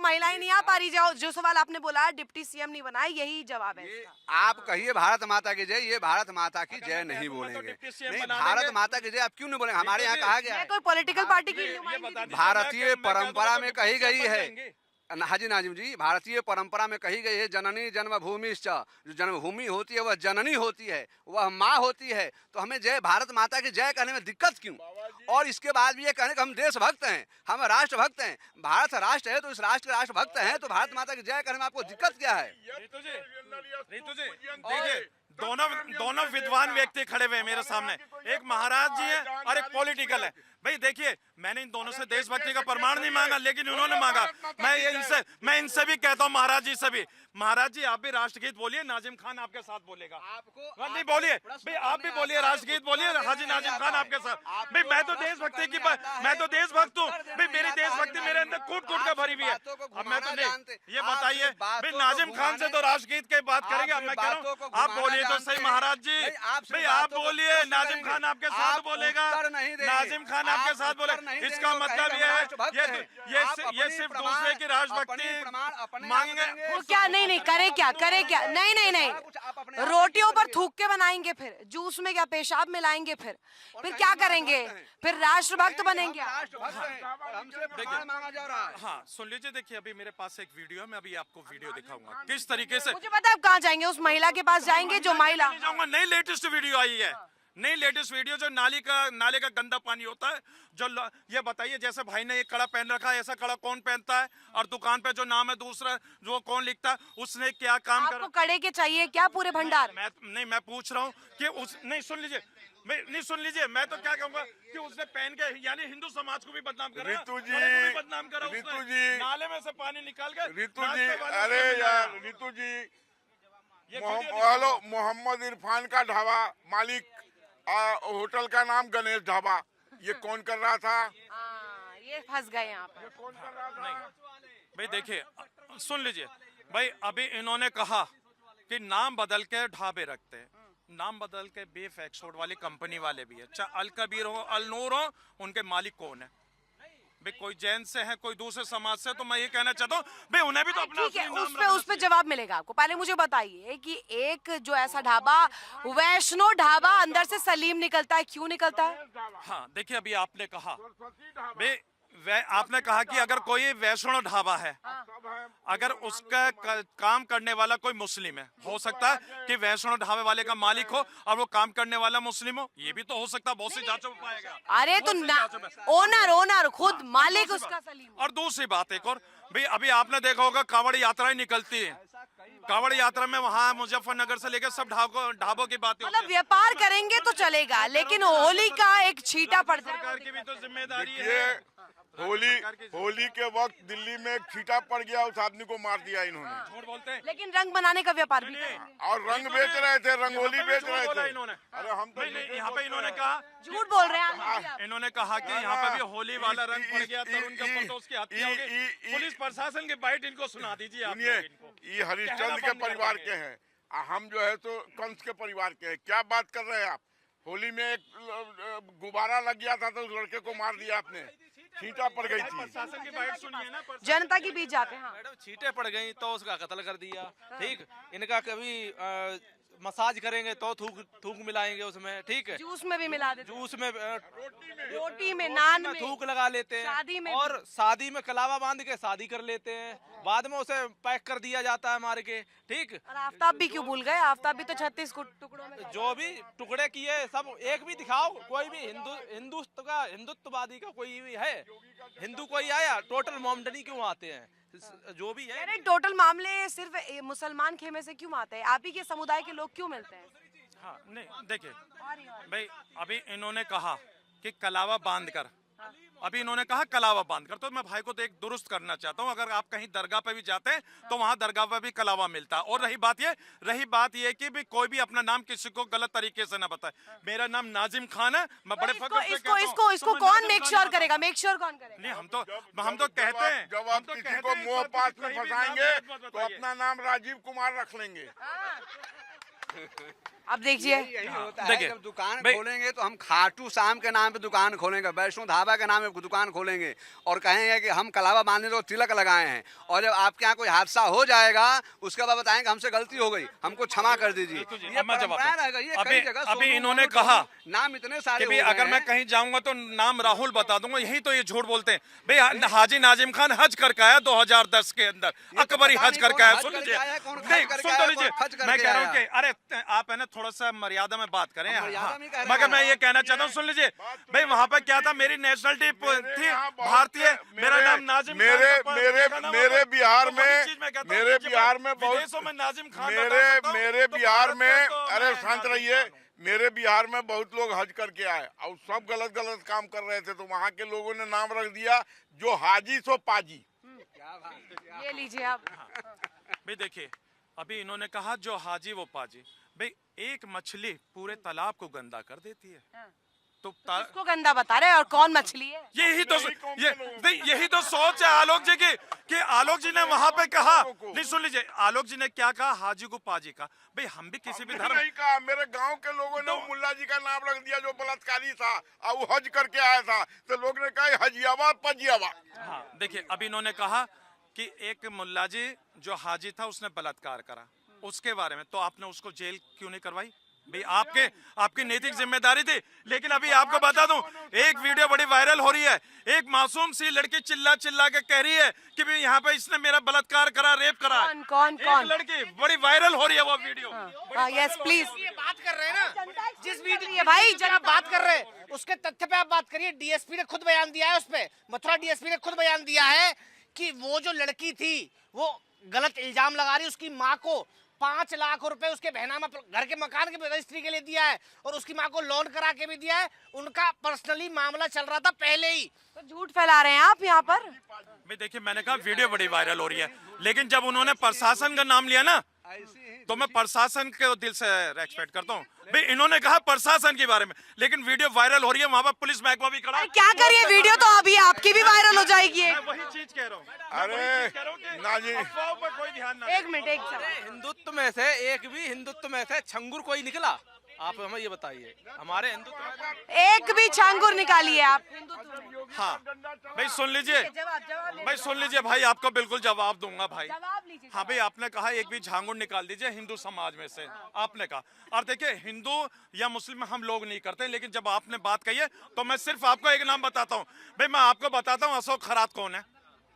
महिलाएं नहीं आ पा रही। जाओ, जो सवाल आपने बोला डिप्टी सीएम नहीं बनाए, यही जवाब है इसका। आप कहिए भारत माता की जय, ये भारत माता की जय नहीं बोलेंगे। नहीं, भारत माता की जय आप क्यों नहीं बोलेंगे? हमारे यहाँ कहा गया है, कोई पॉलिटिकल पार्टी की नुमाइंदगी भारतीय परंपरा में कही गई है, हाजी नाजिम जी, भारतीय परंपरा में कही गई है, जननी जन्मभूमिश्च, जो जन्मभूमि होती है वह जननी होती है, वह माँ होती है। तो हमें जय भारत माता की जय कहने में दिक्कत क्यों? और इसके बाद भी ये कहने कि हम देशभक्त हैं, हम राष्ट्रभक्त हैं। भारत राष्ट्र है तो इस राष्ट्र के राष्ट्रभक्त हैं, तो भारत माता की जय कहने में आपको दिक्कत क्या है? रितु जी देखिए, दोनों विद्वान व्यक्ति खड़े हुए हैं मेरे सामने, एक महाराज जी हैं और एक पॉलिटिकल है। भाई देखिए, मैंने इन दोनों से देशभक्ति का प्रमाण नहीं मांगा, लेकिन उन्होंने मांगा। मैं इनसे भी कहता हूँ, महाराज जी से भी, महाराज जी आप भी राष्ट्रगीत बोलिए, नाजिम खान आपके साथ बोलेगा। नहीं बोलिए भाई, आप भी बोलिए, राष्ट्रगीत बोलिए, हाजी नाजिम खान आपके साथ। भाई मैं तो देशभक्ति की, मैं तो देशभक्त हूँ भाई, मेरी देशभक्ति मेरे अंदर कूट कूट कर भरी हुई है। अब मैं तो नहीं, ये बताइए भाई, नाजिम खान से तो राष्ट्रगीत की बात करेंगे। अब मैं कह रहा हूँ आप बोलिए तो सही महाराज जी, भाई आप बोलिए, नाजिम खान आपके साथ बोलेगा, नाजिम खान आपके साथ बोले। इसका मतलब ये है, ये सिर्फ दूसरे की राष्ट्रभक्ति मांगेंगे। वो क्या, नहीं करे क्या, नहीं, रोटियों पर थूक के बनाएंगे, फिर जूस में क्या पेशाब मिलाएंगे, फिर क्या करेंगे, फिर राष्ट्रभक्त बनेंगे। हाँ सुन लीजिए, देखिए अभी मेरे पास एक वीडियो है, मैं अभी आपको वीडियो दिखाऊंगा किस तरीके से। मुझे पता है आप कहाँ जाएंगे, उस महिला के पास जाएंगे जो महिला। जाऊंगा, नई लेटेस्ट वीडियो आई है, नई लेटेस्ट वीडियो, जो नाले का गंदा पानी होता है, जो ये बताइए, जैसे भाई ने एक कड़ा पहन रखा है, ऐसा कड़ा कौन पहनता है? और दुकान पे जो नाम है दूसरा, जो कौन लिखता है, उसने क्या काम करा? आपको कड़े के चाहिए क्या पूरे भंडार? मैं पूछ रहा हूँ कि नहीं सुन लीजिए, मैं तो क्या कहूँगा कि उसने पहन के, यानी हिंदू समाज को भी बदनाम करा, रितु जी, बदनाम करा रितु जी, नाले में से पानी निकाल के। रितु जी, अरे यार रितु जी, हेलो, मोहम्मद इरफान का ढाबा मालिक, होटल का नाम गणेश ढाबा, ये कौन कर रहा था? ये फंस गए यहाँ पर। कौन कर रहा था? भाई देखिए, सुन लीजिए भाई, अभी इन्होंने कहा कि नाम बदल के ढाबे रखते हैं, नाम बदल के बेफ एक्सपोर्ट वाली कंपनी वाले भी है, चाहे अल कबीर हो, अल नूर हो, उनके मालिक कौन है? भाई कोई जैन से है, कोई दूसरे समाज से, तो मैं ये कहना चाहता हूँ भाई उन्हें भी तो अपना ठीक है, उस पे जवाब मिलेगा आपको। पहले मुझे बताइए कि एक जो ऐसा ढाबा, वैष्णो ढाबा, अंदर से सलीम निकलता है, क्यों निकलता है? हाँ देखिए, अभी आपने कहा भाई, आपने कहा कि अगर कोई वैष्णो ढाबा है, अगर उसका काम करने वाला कोई मुस्लिम है, हो सकता है कि वैष्णो ढाबे वाले का मालिक हो और वो काम करने वाला मुस्लिम हो, ये भी तो हो सकता है, बहुत सी जांचों में पाएगा। अरे तो ओनर खुद मालिक उसका सलीम। और दूसरी बात एक और भाई, अभी आपने देखा होगा कांवड़ यात्राएं निकलती है, कांवड़ यात्रा में वहाँ मुजफ्फरनगर से लेकर सब ढाबों की बातें, मतलब व्यापार करेंगे तो चलेगा, लेकिन होली का एक छींटा पड़ जाए, सरकार की भी तो जिम्मेदारी है। होली के वक्त दिल्ली में एक छींटा पड़ गया, उस आदमी को मार दिया इन्होंने। झूठ बोलते हैं, लेकिन रंग बनाने का व्यापार भी और रंग बेच रहे थे, रंगोली बेच रहे थे इन्होंने। अरे हम तो यहाँ पे इन्होंने कहा, झूठ बोल रहे हैं। इन्होंने कहा कि यहाँ पे भी होली वाला रंग पड़ गया, तरुण के ऊपर तो उसकी हत्या हो गई। पुलिस प्रशासन की बाइट इनको सुना दीजिए आप। ये हरिश्चंद्र के परिवार के हैं, हम जो है तो कंस के परिवार के हैं। क्या बात कर रहे हैं आप? होली में एक गुब्बारा लग गया था तो उस लड़के को मार दिया आपने, छींटा पड़ गई थी। प्रशासन की बाइट सुनिए ना, जनता के बीच जाते हैं। मैडम छींटे पड़ गई तो उसका कत्ल कर दिया, ठीक। इनका कभी मसाज करेंगे तो थूक मिलाएंगे उसमें, ठीक है, जूस में भी मिला देते, जूस में, रोटी में, नान में थूक लगा लेते हैं, शादी में, और शादी में कलावा बांध के शादी कर लेते हैं, बाद में उसे पैक कर दिया जाता है मार के, ठीक। और आफ्ताब भी क्यों भूल गए? आफ्ताब भी तो 36 टुकड़ों में, जो भी टुकड़े किए सब, एक भी दिखाओ, कोई भी हिंदुत्ववादी का कोई भी है, हिंदू कोई आया, टोटल मोमडनी क्यों आते हैं? जो भी है, टोटल मामले सिर्फ मुसलमान खेमे से क्यों आते हैं? आप ही के समुदाय के लोग क्यों मिलते हैं? हाँ नहीं देखिए भाई, अभी इन्होंने कहा कि कलावा बांध कर, अभी इन्होंने कहा कलावा बांध कर, तो मैं भाई को तो एक दुरुस्त करना चाहता हूँ, अगर आप कहीं दरगाह पे भी जाते हैं तो वहाँ दरगाह पे भी कलावा मिलता है। और रही बात ये कि भी कोई भी अपना नाम किसी को गलत तरीके से ना बताए। मेरा नाम नाजिम खान है, मैं बड़े फख्र से कहता हूं। इसको कौन मेक श्योर करेगा? नहीं, हम तो कहते हैं, जब आप किसी को मोह पास में फंसाएंगे तो अपना नाम राजीव कुमार रख लेंगे। अब देखिए यही होता है, देखिए, जब दुकान भाई- खोलेंगे तो हम खाटू शाम के नाम पे दुकान खोलेंगे, वैष्णो ढाबा के नाम पे दुकान खोलेंगे और कहेंगे कि हम कलावा बांधे तो तिलक लगाए हैं, और जब आपके यहाँ कोई हादसा हो जाएगा उसके बाद बताएंगे हमसे गलती हो गई, हमको क्षमा कर दीजिए। ये अब मैं जवाब परंपरा दूं। रह गई है अभी- कई जगह। अभी सोनू, इन्होंने मोनू, कहा डब्बू, नाम इतने सारे कि भाई हो गए अगर मैं हैं। कहीं जाऊंगा तो नाम राहुल बता दूंगा, यही तो ये झूठ बोलते हैं। भाई हाजी नाजिम खान हज करके आया 2010 के अंदर, तो अकबरी पता हज नहीं करके कौन आया। हज सुन करके लीजिए, आया, कौन खज नहीं, करके सुन आया, तो लीजिए, कौन खज मैं करके कह रहा हूँ आया। कि अरे आप है ना थोड़ा सा मर्यादा में बात करें। हम मर्यादा हाँ, में कह रहे हैं, मगर मैं हाँ। ये कहना चाहता हूँ, सुन लीजिए भाई, वहां पर क्या था, मेरी नेशनलिटी थी यहाँ बहुत भारतीय, से- मेरा नाम नाजिम खान मेरे था, मेरे का नाम मेरे होता है। बिहार तो वही में चीज मैं कहता हूँ मेरे कि जब बिहार में बहुत विदेशों में नाजिम खान मेरे बता सकता हूँ, मेरे तो बिहार भारत में तो अरे मैं शांत नाजिम रहिए, खान हूँ। मेरे बिहार में बहुत लोग हज करके आए और सब गलत गलत काम कर रहे थे, तो वहाँ के लोगों ने नाम रख दिया जो हाजी सो पाजी। ये लीजिए आप। भाई देखिए, अभी इन्होंने कहा जो हाजी वो पाजी। भाई एक मछली पूरे तालाब को गंदा कर देती है, तो किसको गंदा बता रहे हैं और कौन मछली है? यही तो यही कौम ये के लोग नहीं, यही तो सोच है आलोक जी की, कि आलोक जी ने वहां पे कहा, नहीं सुन लीजिए, आलोक जी ने क्या कहा, हाजी को पाजी का। भाई हम भी किसी भी धर्म, नहीं कहा, मेरे गांव के लोगों ने मुल्ला जी का नाम रख दिया जो बलात्कारी था और वो हज करके आया था, तो लोग ने कहा हजियाबाद पजियाबाद। हाँ देखिए, अभी इन्होंने कहा कि एक मुल्ला जी जो हाजी था उसने बलात्कार करा, उसके बारे में तो आपने उसको जेल क्यों नहीं करवाई? भाई आपकी नैतिक जिम्मेदारी थी। लेकिन अभी आपको बता दूं, एक वीडियो बड़ी वायरल हो रही है, एक मासूम सी लड़की चिल्ला चिल्ला के कह रही है कि भाई यहाँ पे इसने मेरा बलात्कार करा, रेप करा। कौन एक लड़की बड़ी वायरल हो रही है वो वीडियो। हाँ, यस प्लीज। ये बात कर रहे हैं ना, जिस वीडियो है भाई, पे आप बात कर रहे हैं उसके तथ्य पे आप बात करिए। डीएसपी ने खुद बयान दिया है, उस पे मथुरा डीएसपी ने खुद बयान दिया है कि वो जो लड़की थी वो गलत इल्जाम लगा रही, उसकी माँ को 5 लाख रुपए उसके बहनामा घर के मकान के रजिस्ट्री के लिए दिया है और उसकी माँ को लोन करा के भी दिया है। उनका पर्सनली मामला चल रहा था पहले ही। तो झूठ फैला रहे हैं आप यहाँ पर। भाई देखिए, मैंने कहा वीडियो बड़ी वायरल हो रही है, लेकिन जब उन्होंने प्रशासन का नाम लिया ना, तो मैं प्रशासन के दिल से रेस्पेक्ट करता हूँ। भाई इन्होंने कहा प्रशासन के बारे में, लेकिन वीडियो वायरल हो रही है, वहां पर पुलिस महकमा भी खड़ा है। क्या करिए, वीडियो तो अभी आपकी भी वायरल हो जाएगी। मैं वही चीज कह रहा हूँ, अरे नाजी, अफवाहों पर कोई ध्यान ना एक मिनट, एक मिनट। हिंदुत्व में से एक भी हिंदुत्व में से छंगुर कोई निकला? आप हमें ये बताइए, हमारे हिंदुत्व में एक भी छांगुर निकालिए आप। हाँ भाई सुन लीजिए, भाई सुन लीजिए, भाई आपको बिल्कुल जवाब दूंगा भाई। जवाब लीजिए। हाँ भाई, आपने कहा एक भी झांगुर निकाल दीजिए हिंदू समाज में से, आपने कहा। और देखिए, हिंदू या मुस्लिम हम लोग नहीं करते, लेकिन जब आपने बात कही है तो मैं सिर्फ आपको एक नाम बताता हूँ। भाई मैं आपको बताता हूँ, अशोक खरात कौन है।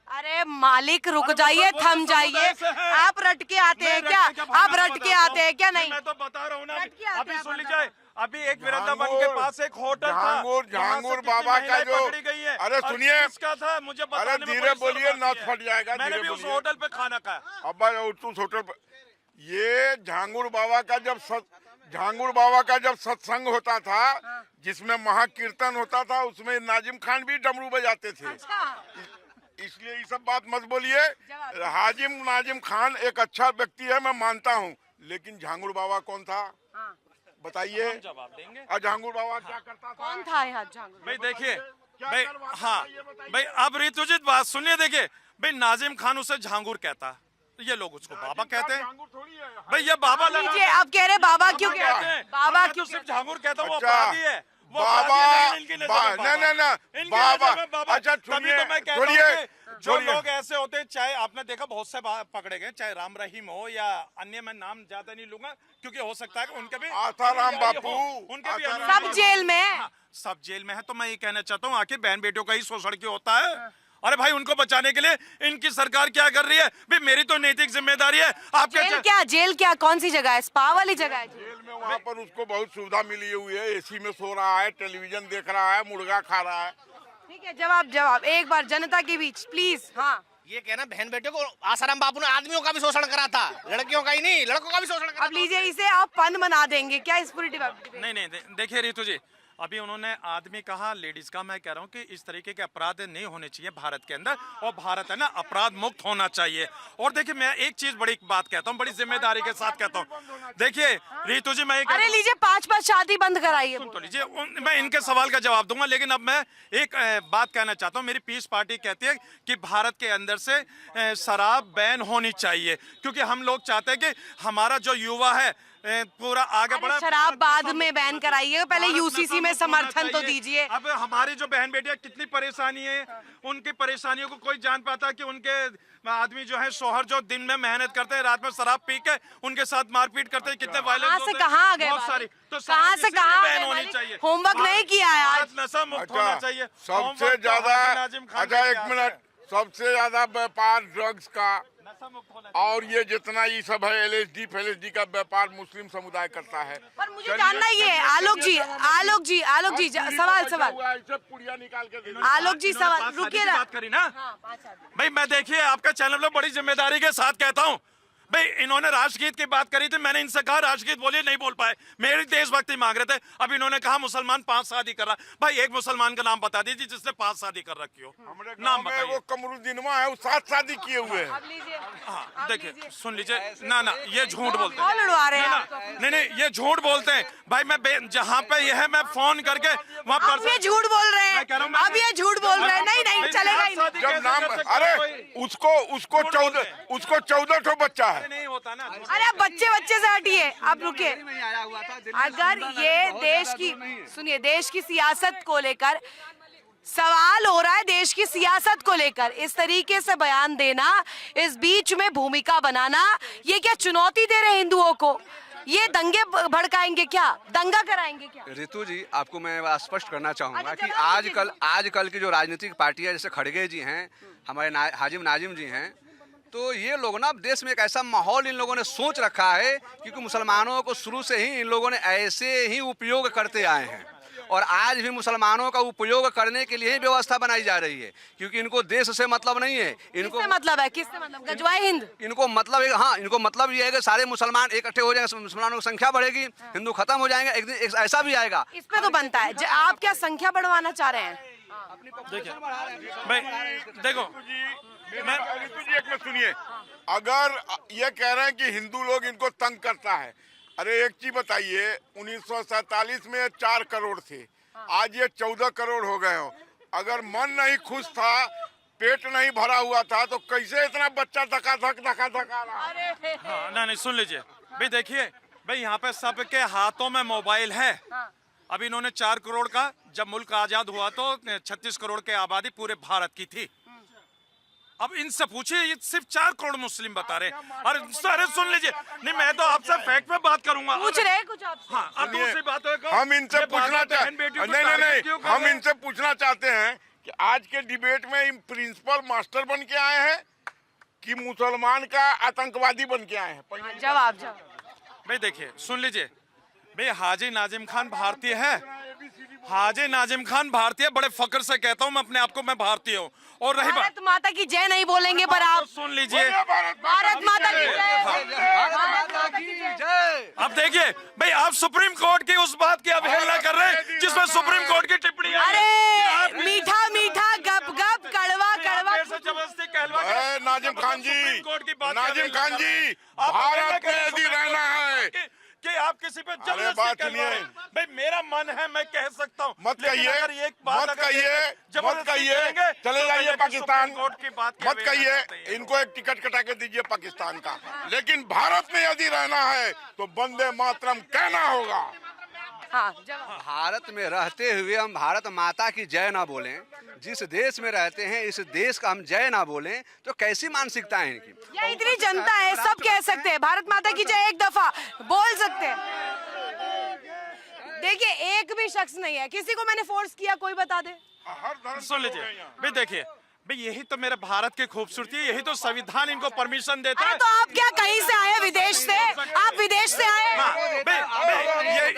अरे मालिक रुक जाइए, थम जाइए। आप रट के आते हैं क्या? आप रट के आते हैं क्या? नहीं, मैं तो बता रहा हूँ ना। रट के आते अभी हैं, सुन आप लीजिए, अभी एक वृंदावन के पास एक होटल था, झांगुर वहाँ से कितनी बाबा का महिलाएं जो- पकड़ी गई है। अरे और सुनिए, किसका था मुझे अरे बताने में धीरे बड़ी बोलिए, शर्म नस आती है। फट जाएगा, मैंने धीरे भी उस बोलिए। होटल पे खाना खाया। अब उस होटल पर ये झांगुर बाबा का झांगुर बाबा का जब सत्संग होता था, जिसमें महाकीर्तन होता था, उसमें नाजिम खान भी डमरू बजाते थे। इसलिए ये सब बात मत बोलिए। हाजिम नाजिम खान एक अच्छा व्यक्ति है, मैं मानता हूँ, लेकिन झांगुर बाबा कौन था बताइए? जवाब देंगे। और झांगुर बाबा क्या करता था? कौन था यहाँ झांगुर? भाई देखिए, क्या भाई करवाता हाँ था, ये बताइए। भाई, अब ऋतुजित बात सुनिए। देखिए भाई, नाजिम खान उसे झांगुर कहता, ये लोग उसको बाबा कहते हैं। झांगुर थोड़ी है। भाई ये बाबा लगा लीजिए, आप कह रहे बाबा क्यों कहते कहते हैं। हैं? बाबा मैं तो क्यों सिर्फ कहते हैं? झांगुर कहता हूँ, वो अच्छा, अपराधी है। वो बाबा अपराधी है, लेकिन इनकी नजर में बाबा। ना इनकी बाबा, नजर में बाबा। अच्छा तभी सुनिए, तो मैं कहता हूँ छोड़िए, कि जो छोड़िए। लोग ऐसे होते हैं, चाहे आपने देखा बहुत से पकड़े गए, चाहे राम रहीम हो या अन्य, मैं नाम ज्यादा नहीं लूंगा क्योंकि हो सकता है कि उनके भी आसाराम अनुयायी बापू, हो, उनके भी आसाराम अनुयायी सब हो। जेल में है। हाँ, सब जेल में है। तो मैं ये कहना चाहता हूँ, आखिर बहन बेटियों का ही शोषण क्यों होता है? अरे भाई, उनको बचाने के लिए इनकी सरकार क्या कर रही है? भाई मेरी तो नैतिक जिम्मेदारी है। जेल क्या कौन सी जगह है? स्पा वाली जगह है? जेल में वहाँ पर उसको बहुत सुविधा मिली हुई है, एसी में सो रहा है, टेलीविजन देख रहा है, मुर्गा खा रहा है। ठीक है, जवाब एक बार जनता के बीच प्लीज। हाँ, ये कहना बहन बेटे को आसाराम बापू ने आदमियों का भी शोषण करा था, लड़कियों का ही नहीं, लड़कों का भी शोषण करा अब लीजिए, इसे आप फन बना देंगे क्या इस पूरी डिबेट? नहीं, देखिए रितु जी, अभी उन्होंने आदमी कहा, लेडीज का। मैं कह रहा हूँ कि इस तरीके के अपराध नहीं होने चाहिए भारत के अंदर, और भारत है ना अपराध मुक्त होना चाहिए। और देखिए, मैं एक चीज बड़ी बात कहता हूँ, बड़ी जिम्मेदारी के साथ कहता हूँ। देखिए रितु जी, मैं ये कहता अरे हूँ, लीजिए, 5 शादी बंद कराइए। सुन तो लीजिए, मैं इनके सवाल का जवाब दूंगा, लेकिन अब मैं एक बात कहना चाहता हूं। मेरी पीस पार्टी कहती है कि भारत के अंदर से शराब बैन होनी चाहिए, क्योंकि हम लोग चाहते हैं कि हमारा जो युवा है पूरा आगे बढ़ा। शराब बाद में बैन कराइए, पहले भारत यूसीसी नशा में मुक्त होना समर्थन तो चाहिए। दीजिए। अब हमारी जो बहन बेटियां कितनी परेशानी है, उनकी परेशानियों को कोई जान पाता कि उनके आदमी जो है शोहर जो दिन में मेहनत करते हैं, रात में शराब पी के उनके साथ मारपीट करते हैं, कितने वायलेंस कहाँ होते से हैं, कहाँ आ गए बहुत बात? सारी। तो कहाँ से कहाँ आ बैन गए होनी मालिक? चाहिए। होमवर्क नहीं किया है आज। भारत नशा मुक्त होना चाहिए। सबसे होमवर्क तो ज्यादा हाजी नाजिम खान अच्छा, के एक हाथ मिनट, है। सबसे ज्यादा व्यापार ड्रग्स का नशा मुक्त होना और ये जितना ये सब है एलएसडी फेलएसडी का व्यापार मुस्लिम समुदाय करता है। पर मुझे जानना ये है, आलोक जी सवाल पुड़िया निकाल के आलोक जी इन्होंने सवाल पाँच रुकिए शादी की ना। बात करी ना। भाई मैं देखिए आपका चैनल में बड़ी जिम्मेदारी के साथ कहता हूँ, भाई इन्होंने राष्ट्रगीत की बात करी थी, मैंने इनसे कहा राष्ट्रगीत बोलिए, नहीं बोल पाए, मेरी देशभक्ति मांग रहे थे। अब इन्होंने कहा मुसलमान 5 शादी कर रहा। भाई एक मुसलमान का नाम बता दीजिए जिसने 5 शादी कर रखी हो, नाम में बताइए। वो कमरुद्दीनवा है, वो 7 शादी किए हुए हैं। हाँ देखिए सुन लीजिए ना ये झूठ बोलते हैं। कौन उड़वा रहे हैं ना, आपको? नहीं ये झूठ बोलते हैं। भाई मैं जहाँ पे ये है मैं फोन करके वहाँ अब ये झूठ बोल रहे मैं कह रहा हैं, हूँ, अब ये झूठ बोल रहे हैं। नहीं चलेगा ही नहीं। जब नाम अरे उसको 14 ठो बच्चा है। नहीं होता ना। अरे आप बच्चे से हटिए, आप रुकिए। अगर ये देश की सुनिए, देश की सियासत को लेकर सवाल हो रहा है, देश की सियासत को लेकर इस तरीके से बयान देना, इस बीच में भूमिका बनाना, ये क्या चुनौती दे रहे हिंदुओं को? ये दंगे भड़काएंगे क्या, दंगा कराएंगे क्या? ऋतु जी, आपको मैं स्पष्ट करना चाहूंगा अच्छा, कि जवाब आजकल की जो राजनीतिक पार्टियां जैसे खड़गे जी हैं, हमारे हाजिम नाजिम जी हैं, तो ये लोग ना देश में एक ऐसा माहौल इन लोगों ने सोच रखा है, क्योंकि मुसलमानों को शुरू से ही इन लोगों ने ऐसे ही उपयोग करते आए हैं और आज भी मुसलमानों का उपयोग करने के लिए ही व्यवस्था बनाई जा रही है, क्योंकि इनको देश से मतलब नहीं है। इनको किससे मतलब है? किससे मतलब? गजवाए हिंद। इनको मतलब है, हाँ इनको मतलब ये है कि सारे मुसलमान इकट्ठे हो जाएंगे, मुसलमानों की संख्या बढ़ेगी, हिंदू खत्म हो जाएंगे, एक दिन ऐसा भी आएगा। इस पे तो बनता है। आप क्या संख्या बढ़वाना चाह रहे हैं? देखिए भाई देखो ऋतु जी एक में सुनिए, अगर ये कह रहे हैं कि हिंदू लोग इनको तंग करता है, अरे एक चीज बताइए, 1947 में 4 करोड़ थे, आज ये 14 करोड़ हो गए हो। अगर मन नहीं खुश था, पेट नहीं भरा हुआ था, तो कैसे इतना बच्चा धका रहा? हाँ नहीं सुन लीजिए भाई, देखिए भाई यहाँ पे सबके हाथों में मोबाइल है। अब इन्होंने 4 करोड़ का, जब मुल्क आजाद हुआ तो 36 करोड़ की आबादी पूरे भारत की थी। अब इनसे पूछिए, ये सिर्फ 4 करोड़ मुस्लिम बता रहे हैं। अरे सुन लीजिए, नहीं मैं तो आपसे फैक्ट पे बात करूंगा। पूछ रहे हैं कुछ आपसे? हाँ अब दूसरी बात है, हम इनसे पूछना नहीं पूछना चाहते हैं कि आज के डिबेट में प्रिंसिपल मास्टर बन के आए हैं कि मुसलमान का आतंकवादी बन के आए हैं? जवाब भाई देखिए सुन लीजिए भाई, हाजी नाजिम खान भारतीय है। हाजी नाजिम खान भारतीय, बड़े फक्र से कहता हूँ मैं अपने आप को, मैं भारतीय हूँ। और रही बात, भारत माता की जय नहीं बोलेंगे, पर आप सुन लीजिए, भारत माता की जय। अब देखिए भाई, आप सुप्रीम कोर्ट की उस बात की अवहेलना कर रहे हैं जिसमें सुप्रीम कोर्ट की टिप्पणी आई है। अरे मीठा मीठा गप गप, कड़वा कड़वा। जबरदस्ती कहलवा नाजिम खान जी, भारत में यदि रहना है कि आप किसी पे जबरदस्ती बात कहलवा रहे हैं। भाई मेरा मन है, मैं कह सकता हूँ, मत लेकिन कहिए, अगर एक बात मत अगर कहिए, जबरदस्ती मत कहिए, करेंगे, चले तो जाइए कहिए कि पाकिस्तान, सुप्रीम कोर्ट की बात की मत अवहेलना कहिए, करते हैं। इनको एक टिकट कटा के दीजिए पाकिस्तान का। लेकिन भारत में यदि रहना है तो वंदे मातरम कहना होगा। हाँ जवाब। भारत में रहते हुए हम भारत माता की जय ना बोलें, जिस देश में रहते हैं इस देश का हम जय ना बोलें, तो कैसी मानसिकता है इनकी? ये इतनी जनता है, सब कह सकते हैं भारत माता की जय, एक दफा बोल सकते हैं। देखिए एक भी शख्स नहीं है, किसी को मैंने फोर्स किया, कोई बता दे। हर धर्म सुन लीजिए भाई, देखिए भाई यही तो मेरे भारत की खूबसूरती है, यही तो संविधान इनको परमिशन देता अरे है। तो आप क्या कहीं से आए, विदेश से? आप विदेश से आए?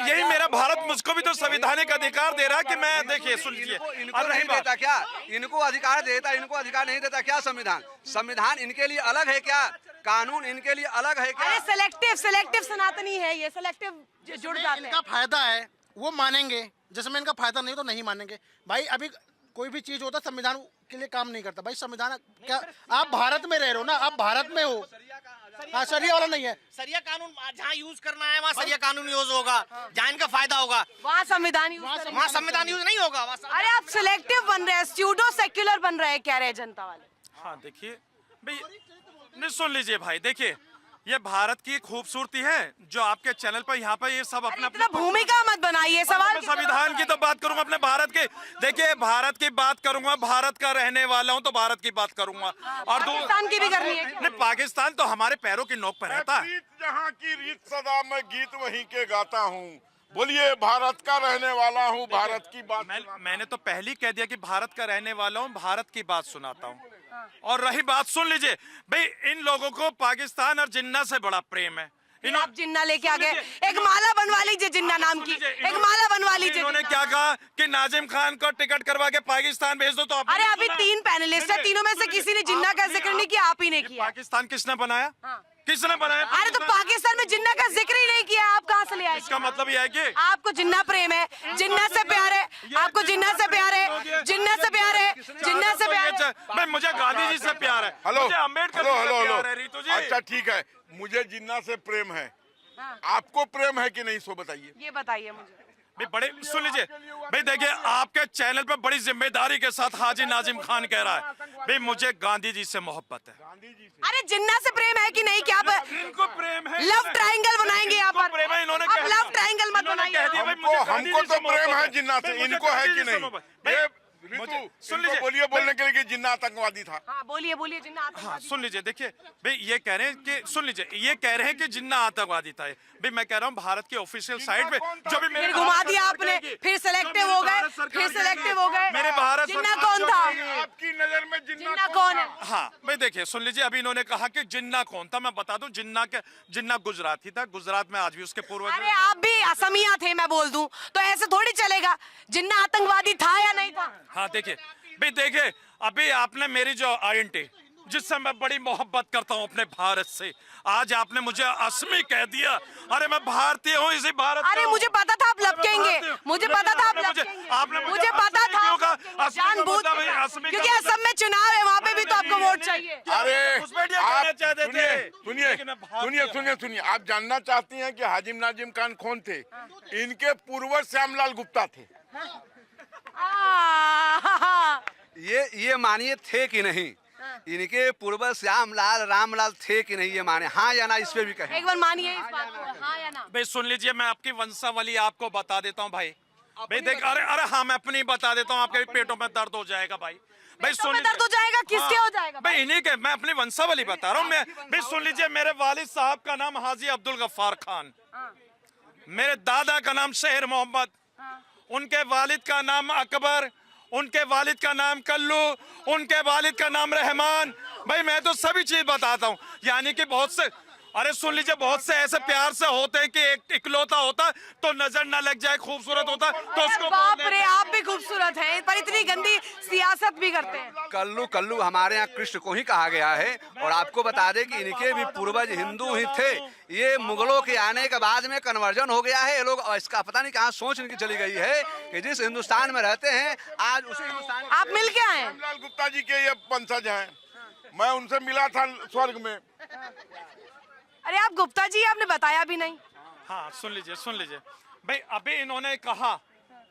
यही मेरा भारत मुझको भी तो संवैधानिक अधिकार दे रहा है कि मैं, देखिए सुन लीजिए, इनको नहीं देता क्या? इनको अधिकार देता, इनको अधिकार नहीं देता क्या संविधान? संविधान इनके लिए अलग है क्या? कानून इनके लिए अलग है क्या? अरे सेलेक्टिव सनातनी है ये, सेलेक्टिव जुड़ जाते हैं। इनका फायदा है वो मानेंगे, जिसमें इनका फायदा नहीं तो नहीं मानेंगे। भाई अभी कोई भी चीज होता है संविधान के लिए काम नहीं करता। भाई संविधान क्या, आप भारत में रह रहे हो ना, आप भारत में हो। हाँ सरिया वाला नहीं है, सरिया कानून जहाँ यूज करना है वहाँ सरिया कानून यूज होगा, जहाँ इनका फायदा होगा वहाँ संविधान यूज करेंगे। वहाँ संविधान यूज नहीं होगा। अरे आप सिलेक्टिव बन रहे हैं, स्यूडो सेक्युलर बन रहे हैं, कह रहे हैं जनता वाले। हाँ देखिए भाई, नहीं सुन लीजिए भाई, देखिए ये भारत की खूबसूरती है जो आपके चैनल पर यहाँ पे ये सब अपना इतना भूमिका मत बनाइए सवाल मैं संविधान की तो बात करूंगा अपने भारत के। देखिए भारत की बात करूंगा, भारत का रहने वाला हूं तो भारत की बात करूंगा। और पाकिस्तान की भी करनी है। नहीं, पाकिस्तान तो हमारे पैरों की नोक पर रहता है। प्रीत जहाँ की रीत सदा मैं गीत वहीं के गाता हूँ। बोलिए भारत का रहने वाला हूँ, भारत की बात मैंने तो पहले ही कह दिया कि भारत का रहने वाला हूँ, भारत की बात सुनाता हूँ। और रही बात, सुन लीजिए भाई, इन लोगों को पाकिस्तान और जिन्ना से बड़ा प्रेम है। आप जिन्ना लेके आ गए, एक माला बनवा लीजिए जिन्ना नाम की, एक माला बनवा लीजिए। इन्होंने क्या कहा कि नाजिम खान को टिकट करवा के पाकिस्तान भेज दो, तो अरे अभी 3 पैनलिस्ट है, तीनों में से किसी ने जिन्ना का जिक्र नहीं किया, आप ही ने किया। पाकिस्तान किसने बनाया? किसने बनाया? अरे तो पाकिस्तान में जिन्ना का जिक्र ही नहीं किया, आप कहाँ से ले आए? इसका मतलब यह है कि आपको जिन्ना प्रेम है, जिन्ना से प्यार है, आपको जिन्ना से प्यार है, जिन्ना से प्यार है, जिन्ना से प्यार है। भाई मुझे गांधी जी से प्यार है, हेलो मुझे अम्बेडकर जी से प्यार है, रीतू जी। अच्छा ठीक है, मुझे जिन्ना से प्रेम है, आपको प्रेम है कि नहीं, सो बताइए। ये बताइए मुझे। भाई बड़े सुन लीजिए भाई, देखिए आपके चैनल पे बड़ी जिम्मेदारी के साथ हाजी नाजिम खान कह रहा है भाई मुझे गांधी जी से मोहब्बत है। अरे जिन्ना से प्रेम है कि नहीं? क्या इनको प्रेम है, लव ट्रायंगल बनाएंगे यहाँ पर? प्रेम है, इन्होंने अब लव ट्रायंगल मत बनाइए। हमको तो प्रेम है जिन्ना से, इनको है कि नहीं? मुझे सुन लीजिए, बोलिए बोलने के लिए कि जिन्ना आतंकवादी था। हाँ बोलिए बोलिए, जिन्ना हाँ सुन लीजिए, देखिए भाई ये कह रहे हैं कि सुन लीजिए, ये कह रहे हैं कि जिन्ना आतंकवादी था। भाई मैं कह रहा हूँ भारत की ऑफिशियल साइट पे जो भी फिर घुमा दिया आपने, फिर सिलेक्टिव हो गए, फिर सिलेक्टिव हो गए। मेरे भारत जिन्ना कौन था? आपकी नजर में जिन्ना कौन है? हाँ भाई देखिए सुन लीजिए, अभी इन्होंने कहा कि जिन्ना कौन था, मैं बता दूं जिन्ना गुजराती था। गुजरात में आज भी उसके पूर्वज। अरे आप भी असमिया थे, मैं बोल दूं तो ऐसे थोड़ी चलेगा। जिन्ना आतंकवादी था या नहीं था? हाँ देखिए भाई, देखिए अभी आपने मेरी जो आइडेंटिटी जिससे मैं बड़ी मोहब्बत करता हूँ अपने भारत से, आज आपने मुझे असमी कह दिया। अरे मैं भारतीय हूँ, इसी भारत। अरे मुझे पता था आप लपकेंगे, मुझे पता था आप लपकेंगे, मुझे पता था जानबूझ, क्योंकि असम में चुनाव है, वहाँ पे भी तो आपको वोट चाहिए। अरे आप सुनिए, आप जानना चाहती हैं कि हाजिम नाजिम खान कौन थे? इनके पूर्वज श्यामलाल गुप्ता थे। ये मानिए थे कि नहीं, इनके पूर्वज श्यामलाल रामलाल थे कि नहीं, ये माने हाँ या ना, इस पे भी कहें। एक बार मानिए इस बात को, हाँ या ना? भाई सुन लीजिए, मैं आपकी वंशावली आपको बता देता हूँ भाई। भाई देख, अरे हाँ मैं अपनी बता देता हूँ, आपके पेटों में दर्द हो जाएगा भाई। भाई सुन लीजिए, दर्द हो जाएगा, किसके हो जाएगा? भाई इन्हीं के, मैं अपनी वंशावली बता रहा हूँ मैं। भाई सुन लीजिए, मेरे वालिद साहब का नाम हाजी अब्दुल गफ्फार खान, मेरे दादा का नाम शहर मोहम्मद, उनके वालिद का नाम अकबर, उनके वालिद का नाम कल्लू, उनके वालिद का नाम रहमान। भाई मैं तो सभी चीज बताता हूँ, यानी कि बहुत से, अरे सुन लीजिए, बहुत से ऐसे प्यार से होते हैं कि एक इकलौता होता तो नजर ना लग जाए, खूबसूरत होता तो उसको। बाप रे, आप भी खूबसूरत हैं, पर इतनी गंदी सियासत भी करते हैं। कल्लू हमारे यहाँ कृष्ण को ही कहा गया है। और आपको बता दें कि इनके भी पूर्वज हिंदू ही थे। ये मुगलों के आने के बाद में कन्वर्जन हो गया है। ये लोग इसका पता नहीं कहाँ सोच इनकी चली गई है कि जिस हिंदुस्तान में रहते हैं आज उसी हिंदुस्तान। आप मिल के आए? श्यामलाल गुप्ता जी के ये वंशज हैं, मैं उनसे मिला था स्वर्ग में। अरे आप गुप्ता जी, आपने बताया भी नहीं। हाँ सुन लीजिए भाई, अभी इन्होंने कहा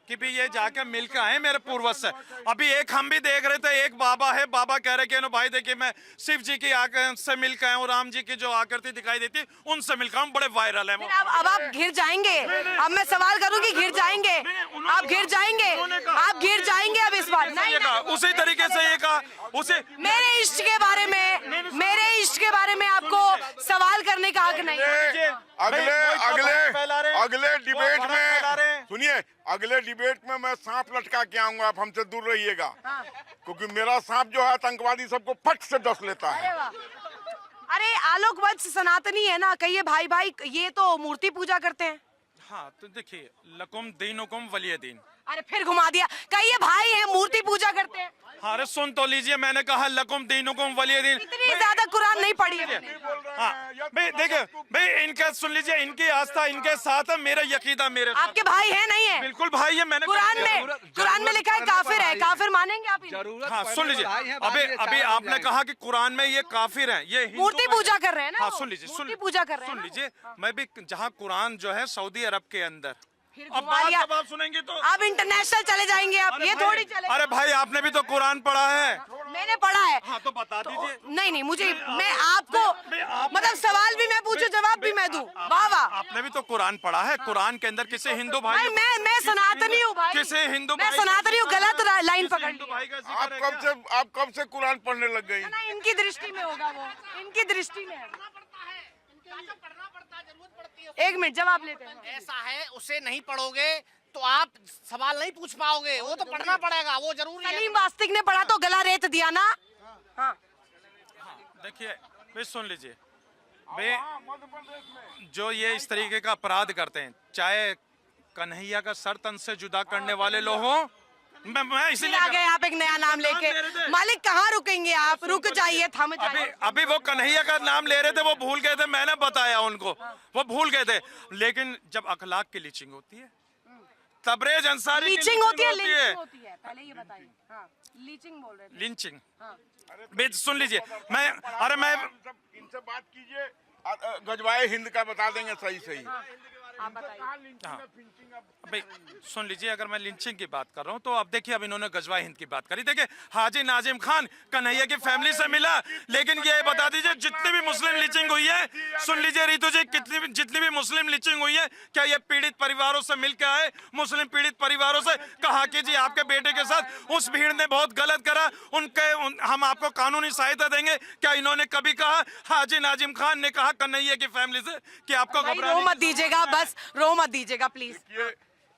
कि भी ये जाके मिल के आए मेरे पूर्वज से। अभी एक हम भी देख रहे थे, एक बाबा है, बाबा कह रहे कि भाई देखिए मैं शिव जी की आकर से मिल के आया हूँ, राम जी की जो आकृति दिखाई देती है उनसे मिल के आऊँ, बड़े वायरल है वो। अब आप घिर जाएंगे। अब मैं सवाल करूंगी, घिर जाएंगे आप? घिर जाएंगे आप? घिर जाएंगे अब इस बार? नहीं, उसी तरीके से ये कहा, उसे मेरे इष्ट के बारे में, मेरे इष्ट के बारे में आपको सवाल करने का हक नहीं। अगले डिबेट में सुनिए, अगले डिबेट में मैं सांप लटका के आऊंगा, आप हमसे दूर रहिएगा। क्योंकि मेरा सांप जो है आतंकवादी सबको फट से डस लेता है। अरे आलोक वत्स सनातनी है ना, कहिए भाई भाई, ये तो मूर्ति पूजा करते हैं। हाँ तो देखिए, लकुम दीनुकुम वलिय दीन। अरे फिर घुमा दिया, कहिए भाई है, मूर्ति पूजा करते हैं। अरे सुन तो लीजिए, मैंने कहा लकुम दीनुकुम वलिय दीन। इतनी ज्यादा कुरान नहीं पढ़ी है। हाँ भाई देखिए भाई, इनका सुन लीजिए, इनकी आस्था इनके साथ है, मेरा यकीदा मेरे साथ। आपके भाई है नहीं है? बिल्कुल भाई है। मैंने कुरान में लिखा है काफिर है, काफिर मानेंगे आप? हाँ सुन लीजिए, अभी आपने कहा कि कुरान में ये काफिर हैं, ये मूर्ति पूजा कर रहे हैं ना? हाँ सुन लीजिए, मूर्ति पूजा कर रहे हैं। सुन लीजिए, मैं भी जहाँ कुरान जो है सऊदी अरब के अंदर, अब बात सुनेंगे तो आप इंटरनेशनल चले जाएंगे आप, ये थोड़ी चले। अरे भाई आपने भी तो कुरान पढ़ा है। मैंने पढ़ा है। हाँ तो बता दीजिए। नहीं मुझे, मैं आपको मतलब सवाल भी मैं आपने भी तो कुरान पढ़ा है, कुरान के अंदर किसी हिंदू भाई भाई मैं सनातनी हूँ भाई, किसी हिंदू मैं सनातनी हूँ, गलत लाइन पकड़ हिंदू ली भाई का आप जिक्र है कब क्या? से आप कब से कुरान पढ़ने लग गई? ना इनकी दृष्टि में होगा वो, इनकी दृष्टि में है। एक मिनट जवाब लेते हैं। ऐसा है, उसे नहीं पढ़ोगे तो आप सवाल नहीं पूछ पाओगे, वो तो पढ़ना पड़ेगा, वो जरूरी है। सलीम वास्तिक ने पढ़ा तो गला रेत दिया ना। हाँ देखिए भाई सुन लीजिए भाई, जो ये इस तरीके का अपराध करते हैं, चाहे कन्हैया का सर तन से जुदा करने वाले लोग हों, मैं इसीलिए आ गए आप एक नया नाम लेके। मालिक कहाँ रुकेंगे आप? रुक जाइए, थम अभी जाइए। अभी वो कन्हैया का नाम ले रहे थे, वो भूल गए थे, मैंने बताया उनको, वो भूल गए थे। लेकिन जब अखलाक की लीचिंग होती है, तबरेज अंसारी की लीचिंग होती है, होती लिंचिंग होती है, पहले ये बताइए। हाँ लीचिंग बोल रहे थे। लिंचिंग। हाँ। भाई सुन लीजिए, मैं इनसे बात कीजिए, गजवाए हिंद का बता देंगे सही सही। आप बताइए। हाँ भाई सुन लीजिए, अगर मैं लिंचिंग की बात कर रहा हूँ तो अब देखिए, अब इन्होंने गजवा हिंद की बात करी। देखिए हाजी नाजिम खान कन्हैया की फैमिली से मिला, लेकिन ये बता दीजिए जितनी भी मुस्लिम लिंचिंग हुई है, सुन लीजिए रितु जी, जितनी भी मुस्लिम लिंचिंग हुई है, क्या ये पीड़ित परिवारों से मिलकर आए, मुस्लिम पीड़ित परिवारों से कहा कि जी आपके बेटे के साथ उस भीड़ ने बहुत गलत करा, हम आपको कानूनी सहायता देंगे? क्या इन्होंने कभी कहा? हाजी नाजिम खान ने कहा कन्हैया की फैमिली से कि आपको भाई घबराने रो की मत दीजिएगा, बस रो मत दीजिएगा प्लीज। ये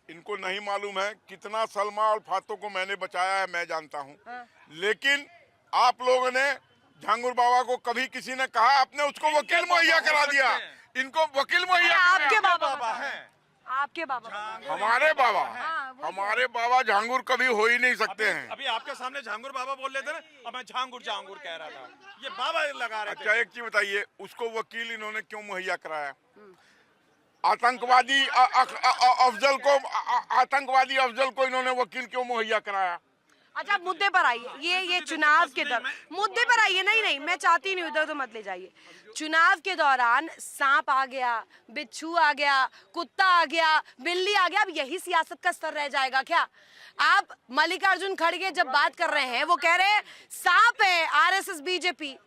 इनको नहीं मालूम है कितना सलमा और फातो को मैंने बचाया है, मैं जानता हूँ। लेकिन आप लोगों ने झांगुर बाबा को कभी किसी ने कहा? आपने उसको वकील मुहैया करा दिया, इनको वकील मुहैया आपके कराया। बाबा हैं, आपके बाबा। हमारे बाबा वो हमारे बाबा झांगुर कभी हो ही नहीं सकते हैं। अभी आपके सामने झांगुर बाबा बोल रहे थे ना, अब मैं झांगुर झांगुर कह रहा था, ये बाबा लगा रहे अच्छा थे। एक चीज बताइए, उसको वकील इन्होंने क्यों मुहैया कराया? आतंकवादी अफजल को इन्होंने वकील क्यों मुहैया कराया? अच्छा मुद्दे पर आइए, ये चुनाव के दौरान मुद्दे पर आइए। नहीं मैं चाहती नहीं, उधर तो मत ले जाइए। चुनाव के दौरान सांप आ गया, बिच्छू आ गया, कुत्ता आ गया, बिल्ली आ गया, अब यही सियासत का स्तर रह जाएगा क्या? आप मल्लिकार्जुन खड़गे जब बात कर रहे हैं, वो कह रहे हैं सांप है आरएसएस बीजेपी।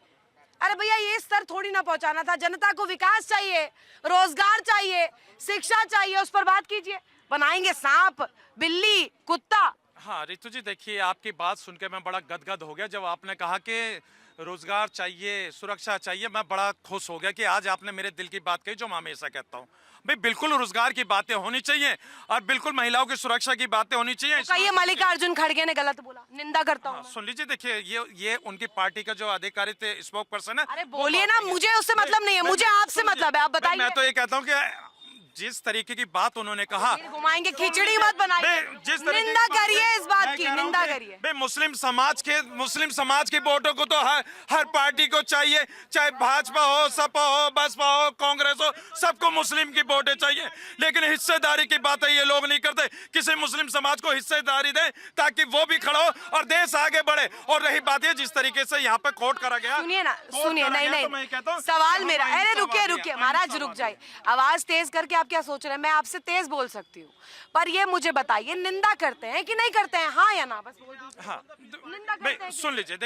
अरे भैया ये स्तर थोड़ी ना पहुंचाना था, जनता को विकास चाहिए, रोजगार चाहिए, शिक्षा चाहिए, उस पर बात कीजिए। बनाएंगे सांप, बिल्ली, कुत्ता। हाँ रितु जी देखिए, आपकी बात सुन के मैं बड़ा गदगद हो गया जब आपने कहा कि रोजगार चाहिए, सुरक्षा चाहिए। मैं बड़ा खुश हो गया कि आज आपने मेरे दिल की बात कही, जो मैं हमेशा कहता हूँ। भाई बिल्कुल रोजगार की बातें होनी चाहिए और बिल्कुल महिलाओं की सुरक्षा की बातें होनी चाहिए। कहिए मल्लिकार्जुन खड़गे ने गलत बोला, निंदा करता हूँ। सुन लीजिए, देखिए ये उनकी पार्टी का जो अधिकारित स्पोक पर्सन है। अरे बोलिए ना, मुझे उससे मतलब नहीं है, मुझे आपसे मतलब है, आप बताइए। मैं तो ये कहता हूँ कि जिस तरीके की बात उन्होंने कहा, घुमाएंगे, खिचड़ी मत बनाइए, निंदा करिए इस बात की, निंदा करिए। भाई मुस्लिम समाज के वोटों को तो हर पार्टी को चाहिए, चाहे भाजपा हो, सपा हो, बसपा हो, कांग्रेस हो, सबको मुस्लिम की वोटें चाहिए। लेकिन हिस्सेदारी की बातें ये लोग नहीं करते। किसी मुस्लिम समाज को हिस्सेदारी दें ताकि वो भी खड़ा हो और देश आगे बढ़े। और रही बात है जिस तरीके से यहाँ पे कोर्ट करा गया, सुनिए ना, सुनिए, नहीं सवाल मेरा, अरे रुकिए महाराज, रुक जाइए। आवाज तेज करके आप क्या सोच रहे हैं? मैं आपसे तेज बोल सकती हूँ, पर ये मुझे बताइए, निंदा करते हैं कि नहीं करते हैं? हाँ या ना, बस बोल दीजिए। हाँ निंदा करते भाई हैं सुन लीजिए,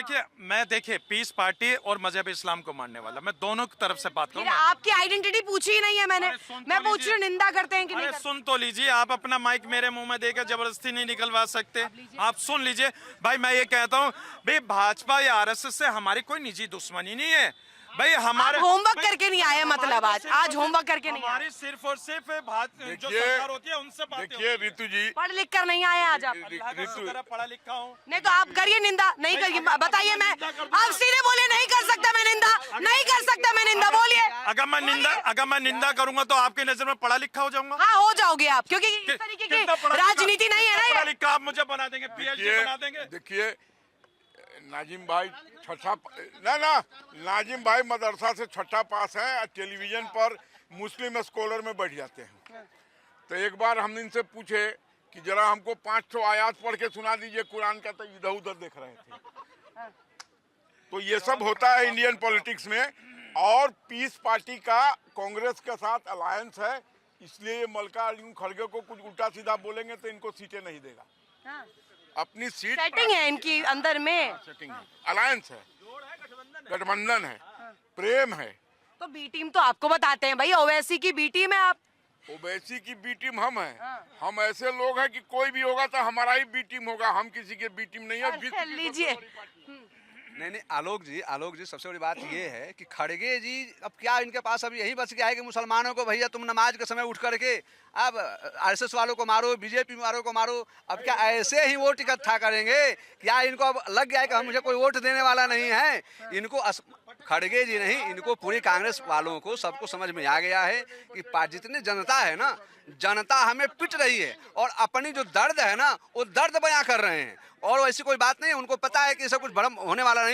देखिए पीस पार्टी और मजहब इस्लाम को मानने वाला, मैं दोनों की तरफ से बात फिर करूंगा। आपकी आइडेंटिटी पूछी ही नहीं है मैंने, मैं पूछ रही हूँ निंदा करते हैं कि नहीं अरे करते? सुन तो लीजिए, आप अपना माइक मेरे मुंह में देकर जबरदस्ती नहीं निकलवा सकते। आप सुन लीजिए भाई, मैं ये कहता हूँ भाई, भाजपा या आरएसएस से हमारी कोई निजी दुश्मनी नहीं है भाई। हमारे होमवर्क करके नहीं आए, मतलब आज होमवर्क करके नहीं आए, हमारी सिर्फ और सिर्फ जो सरकार होती है उनसे बातें होती देखिए हैं। रितु जी, पढ़ लिख कर नहीं आए आज आप। अल्लाह का शुक्र है, पढ़ा लिखा हूँ। नहीं तो आप करिए निंदा, नहीं करिए, बताइए। मैं आप सीधे बोले, नहीं कर सकता मैं निंदा, नहीं कर सकता मैं निंदा, बोलिए। अगर मैं निंदा करूंगा तो आपकी नजर में पढ़ा लिखा हो जाऊंगा। हाँ हो जाओगे आप, क्योंकि इस तरीके की राजनीति नहीं है ना पढ़ा ये। लिखा आप मुझे बना देंगे, पीएचडी बना देंगे। देखिए नाजिम भाई नाजिम भाई मदरसा से छठा पास है, टेलीविजन पर मुस्लिम स्कॉलर में बैठ जाते हैं। तो एक बार हम इनसे पूछे कि जरा हमको 500 आयात पढ़ के सुना दीजिए कुरान का, तो इधर उधर देख रहे थे। तो ये सब होता है इंडियन पॉलिटिक्स में। और पीस पार्टी का कांग्रेस के साथ अलायंस है, इसलिए ये मल्लिकार्जुन खड़गे को कुछ उल्टा सीधा बोलेंगे तो इनको सीटें नहीं देगा। अपनी सीट सेटिंग है इनकी अंदर में, सेटिंग है, अलायंस है, गठबंधन है, प्रेम है। तो बी टीम तो आपको बताते हैं भाई, ओवैसी की बी टीम है आप। ओवैसी की बी टीम हम हैं। हम ऐसे लोग हैं कि कोई भी होगा तो हमारा ही बी टीम होगा, हम किसी के बी टीम नहीं है। अच्छा, लीजिए। नहीं आलोक जी सबसे बड़ी बात ये है कि खड़गे जी अब क्या इनके पास अब यही बच गया है कि मुसलमानों को भैया तुम नमाज के समय उठ करके अब आरएसएस वालों को मारो, बीजेपी वालों को मारो। अब क्या ऐसे ही वोट इकट्ठा करेंगे? क्या इनको अब लग गया है कि हम मुझे कोई वोट देने वाला नहीं है? इनको खड़गे जी नहीं, इनको पूरी कांग्रेस वालों को सबको समझ में आ गया है कि जितनी जनता है ना, जनता हमें पिट रही है और अपनी जो दर्द है ना वो दर्द बयां कर रहे हैं, और ऐसी कोई बात नहीं है। उनको पता है कि इससे कुछ भरम होने वाला नहीं।